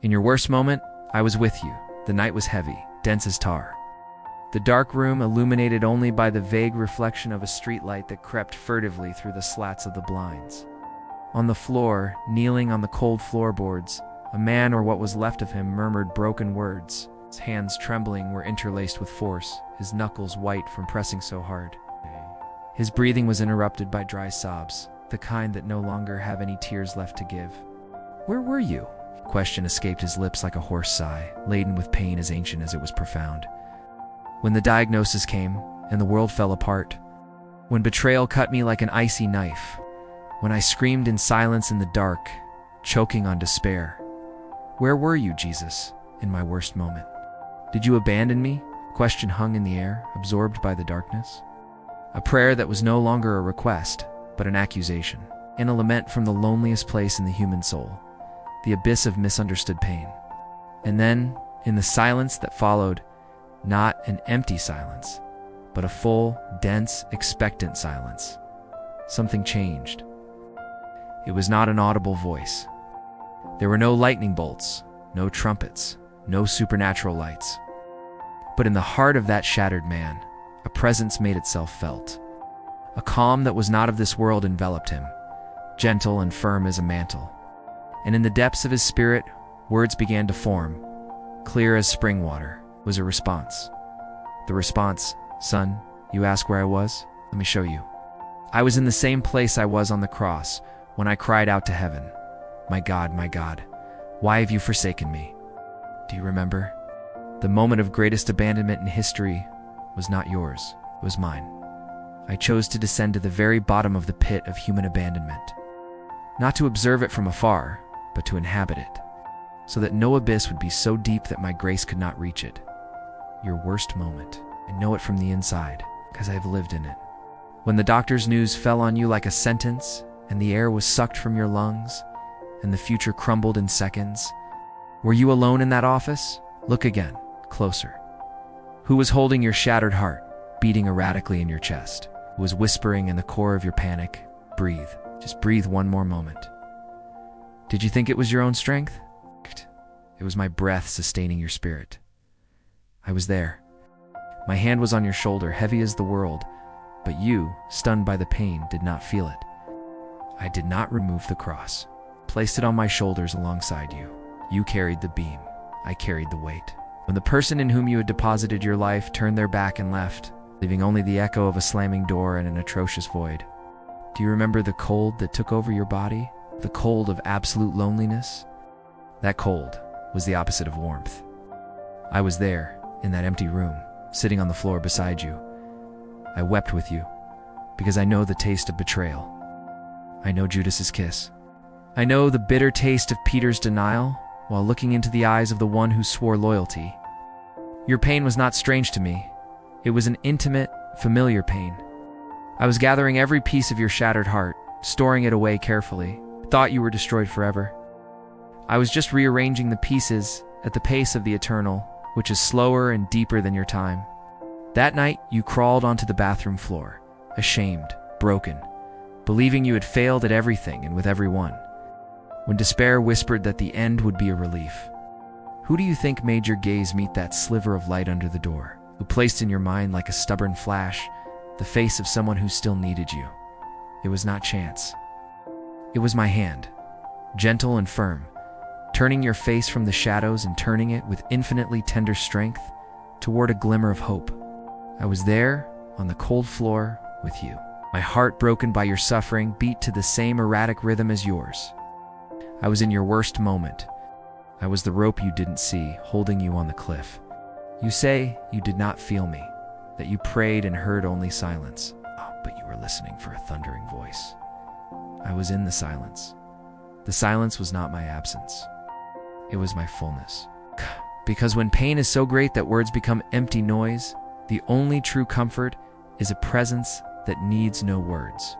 In your worst moment, I was with you. The night was heavy, dense as tar. The dark room illuminated only by the vague reflection of a streetlight that crept furtively through the slats of the blinds. On the floor, kneeling on the cold floorboards, a man or what was left of him murmured broken words. His hands trembling were interlaced with force, his knuckles white from pressing so hard. His breathing was interrupted by dry sobs, the kind that no longer have any tears left to give. "Where were you?" The question escaped his lips like a hoarse sigh, laden with pain as ancient as it was profound. When the diagnosis came, and the world fell apart, when betrayal cut me like an icy knife, when I screamed in silence in the dark, choking on despair. Where were you, Jesus, in my worst moment? Did you abandon me? Question hung in the air, absorbed by the darkness. A prayer that was no longer a request, but an accusation, and a lament from the loneliest place in the human soul, the abyss of misunderstood pain. And then, in the silence that followed, not an empty silence, but a full, dense, expectant silence, something changed. It was not an audible voice. There were no lightning bolts, no trumpets, no supernatural lights. But in the heart of that shattered man, a presence made itself felt. A calm that was not of this world enveloped him, gentle and firm as a mantle. And in the depths of his spirit, words began to form, clear as spring water, was a response. The response, "Son, you ask where I was? Let me show you. I was in the same place I was on the cross when I cried out to heaven, my God, why have you forsaken me?" Do you remember? The moment of greatest abandonment in history was not yours, it was mine. I chose to descend to the very bottom of the pit of human abandonment. Not to observe it from afar, but to inhabit it, so that no abyss would be so deep that my grace could not reach it. Your worst moment. I know it from the inside, because I have lived in it. When the doctor's news fell on you like a sentence, and the air was sucked from your lungs, and the future crumbled in seconds, were you alone in that office? Look again, closer. Who was holding your shattered heart, beating erratically in your chest? Who was whispering in the core of your panic, "Breathe, just breathe one more moment"? Did you think it was your own strength? It was my breath sustaining your spirit. I was there. My hand was on your shoulder, heavy as the world, but you, stunned by the pain, did not feel it. I did not remove the cross, placed it on my shoulders alongside you. You carried the beam, I carried the weight. When the person in whom you had deposited your life turned their back and left, leaving only the echo of a slamming door and an atrocious void, do you remember the cold that took over your body? The cold of absolute loneliness? That cold was the opposite of warmth. I was there, in that empty room, sitting on the floor beside you. I wept with you, because I know the taste of betrayal. I know Judas's kiss. I know the bitter taste of Peter's denial, while looking into the eyes of the one who swore loyalty. Your pain was not strange to me. It was an intimate, familiar pain. I was gathering every piece of your shattered heart, storing it away carefully. Thought you were destroyed forever. I was just rearranging the pieces at the pace of the eternal, which is slower and deeper than your time. That night, you crawled onto the bathroom floor, ashamed, broken, believing you had failed at everything and with everyone. When despair whispered that the end would be a relief, who do you think made your gaze meet that sliver of light under the door? Who placed in your mind like a stubborn flash the face of someone who still needed you? It was not chance. It was my hand, gentle and firm, turning your face from the shadows and turning it with infinitely tender strength toward a glimmer of hope. I was there, on the cold floor, with you. My heart, broken by your suffering, beat to the same erratic rhythm as yours. I was in your worst moment. I was the rope you didn't see, holding you on the cliff. You say you did not feel me, that you prayed and heard only silence. Oh, but you were listening for a thundering voice. I was in the silence. The silence was not my absence. It was my fullness. Because when pain is so great that words become empty noise, the only true comfort is a presence that needs no words.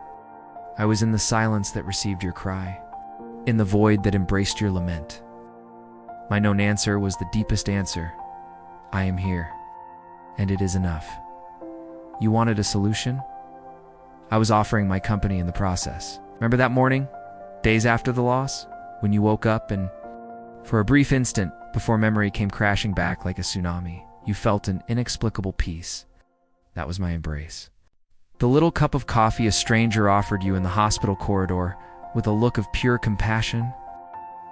I was in the silence that received your cry, in the void that embraced your lament. My known answer was the deepest answer. I am here, and it is enough. You wanted a solution? I was offering my company in the process. Remember that morning, days after the loss, when you woke up and For a brief instant, before memory came crashing back like a tsunami, you felt an inexplicable peace. That was my embrace. The little cup of coffee a stranger offered you in the hospital corridor, with a look of pure compassion,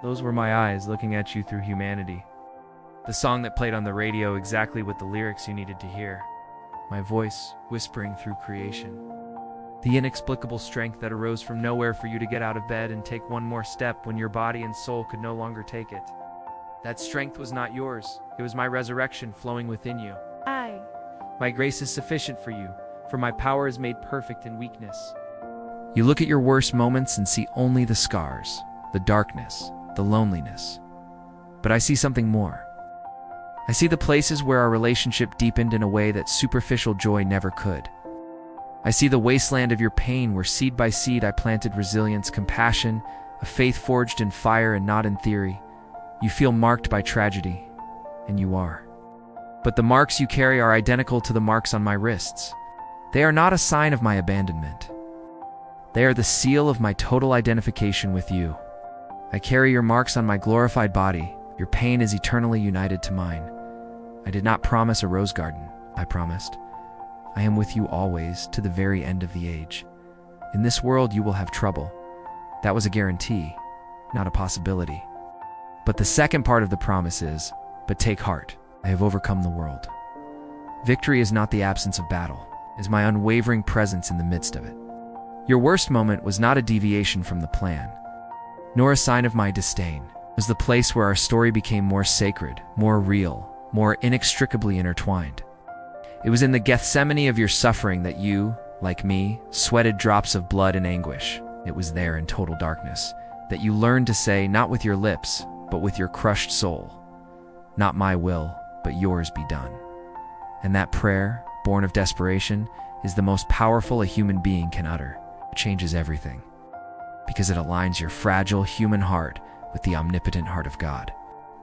those were my eyes looking at you through humanity. The song that played on the radio exactly with the lyrics you needed to hear. My voice whispering through creation. The inexplicable strength that arose from nowhere for you to get out of bed and take one more step when your body and soul could no longer take it. That strength was not yours. It was my resurrection flowing within you. My grace is sufficient for you, for my power is made perfect in weakness. You look at your worst moments and see only the scars, the darkness, the loneliness. But I see something more. I see the places where our relationship deepened in a way that superficial joy never could. I see the wasteland of your pain where seed by seed I planted resilience, compassion, a faith forged in fire and not in theory. You feel marked by tragedy, and you are. But the marks you carry are identical to the marks on my wrists. They are not a sign of my abandonment. They are the seal of my total identification with you. I carry your marks on my glorified body. Your pain is eternally united to mine. I did not promise a rose garden. I promised. I am with you always, to the very end of the age. In this world you will have trouble. That was a guarantee, not a possibility. But the second part of the promise is, but take heart, I have overcome the world. Victory is not the absence of battle, it is my unwavering presence in the midst of it. Your worst moment was not a deviation from the plan, nor a sign of my disdain. It was the place where our story became more sacred, more real, more inextricably intertwined. It was in the Gethsemane of your suffering that you, like me, sweated drops of blood and anguish. It was there in total darkness that you learned to say, not with your lips, but with your crushed soul, not my will, but yours be done. And that prayer, born of desperation, is the most powerful a human being can utter. It changes everything, because it aligns your fragile human heart with the omnipotent heart of God.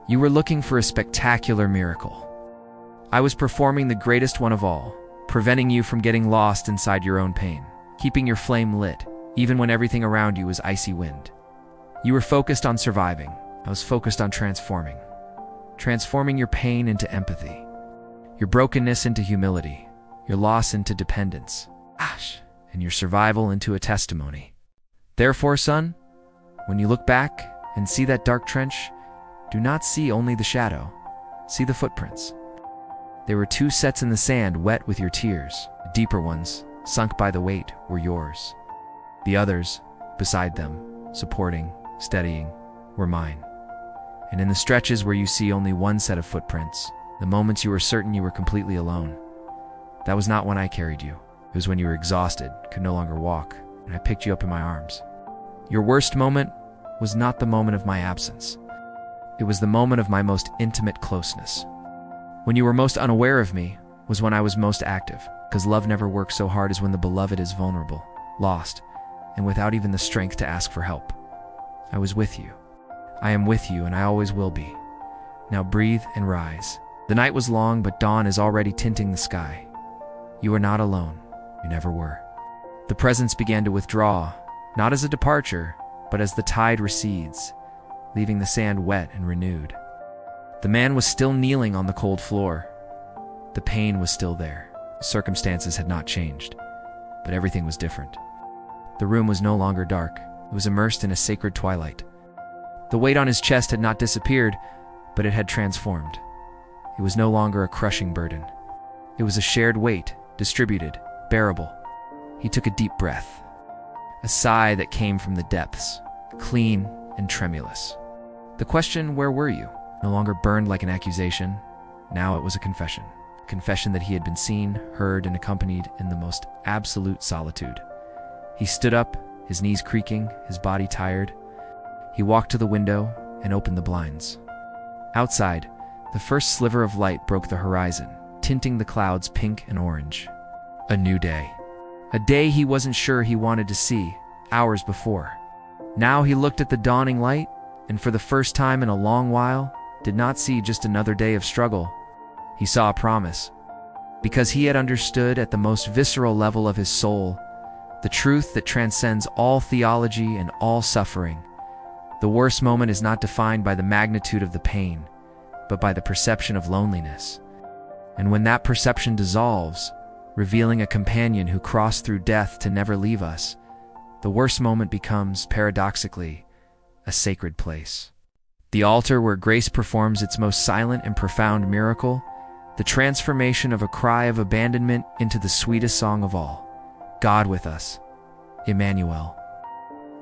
You were looking for a spectacular miracle. I was performing the greatest one of all, preventing you from getting lost inside your own pain, keeping your flame lit, even when everything around you was icy wind. You were focused on surviving. I was focused on transforming your pain into empathy, your brokenness into humility, your loss into dependence, and your survival into a testimony. Therefore, son, when you look back and see that dark trench, do not see only the shadow, see the footprints. There were 2 sets in the sand wet with your tears. The deeper ones, sunk by the weight, were yours. The others, beside them, supporting, steadying, were mine. And in the stretches where you see only one set of footprints, the moments you were certain you were completely alone, that was not when I carried you. It was when you were exhausted, could no longer walk, and I picked you up in my arms. Your worst moment was not the moment of my absence. It was the moment of my most intimate closeness. When you were most unaware of me was when I was most active, because love never works so hard as when the beloved is vulnerable, lost, and without even the strength to ask for help. I was with you. I am with you, and I always will be. Now breathe and rise. The night was long, but dawn is already tinting the sky. You are not alone. You never were. The presence began to withdraw, not as a departure, but as the tide recedes, leaving the sand wet and renewed. The man was still kneeling on the cold floor. The pain was still there. The circumstances had not changed, but everything was different. The room was no longer dark. It was immersed in a sacred twilight. The weight on his chest had not disappeared, but it had transformed. It was no longer a crushing burden. It was a shared weight, distributed, bearable. He took a deep breath, a sigh that came from the depths, clean and tremulous. The question, "Where were you?" no longer burned like an accusation. Now it was a confession. A confession that he had been seen, heard, and accompanied in the most absolute solitude. He stood up, his knees creaking, his body tired. He walked to the window and opened the blinds. Outside, the first sliver of light broke the horizon, tinting the clouds pink and orange. A new day. A day he wasn't sure he wanted to see hours before. Now he looked at the dawning light, and for the first time in a long while, did not see just another day of struggle. He saw a promise. Because he had understood at the most visceral level of his soul the truth that transcends all theology and all suffering, The worst moment is not defined by the magnitude of the pain, but by the perception of loneliness. And when that perception dissolves, revealing a companion who crossed through death to never leave us, the worst moment becomes, paradoxically, a sacred place. The altar where grace performs its most silent and profound miracle, the transformation of a cry of abandonment into the sweetest song of all. God with us, Emmanuel.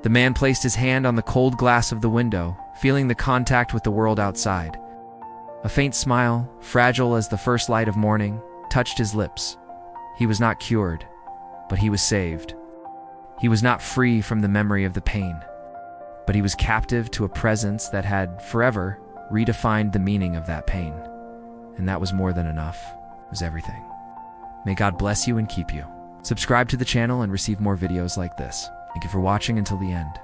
The man placed his hand on the cold glass of the window, feeling the contact with the world outside. A faint smile, fragile as the first light of morning, touched his lips. He was not cured, but he was saved. He was not free from the memory of the pain, but he was captive to a presence that had forever redefined the meaning of that pain. And that was more than enough. It was everything. May God bless you and keep you. Subscribe to the channel and receive more videos like this. Thank you for watching until the end.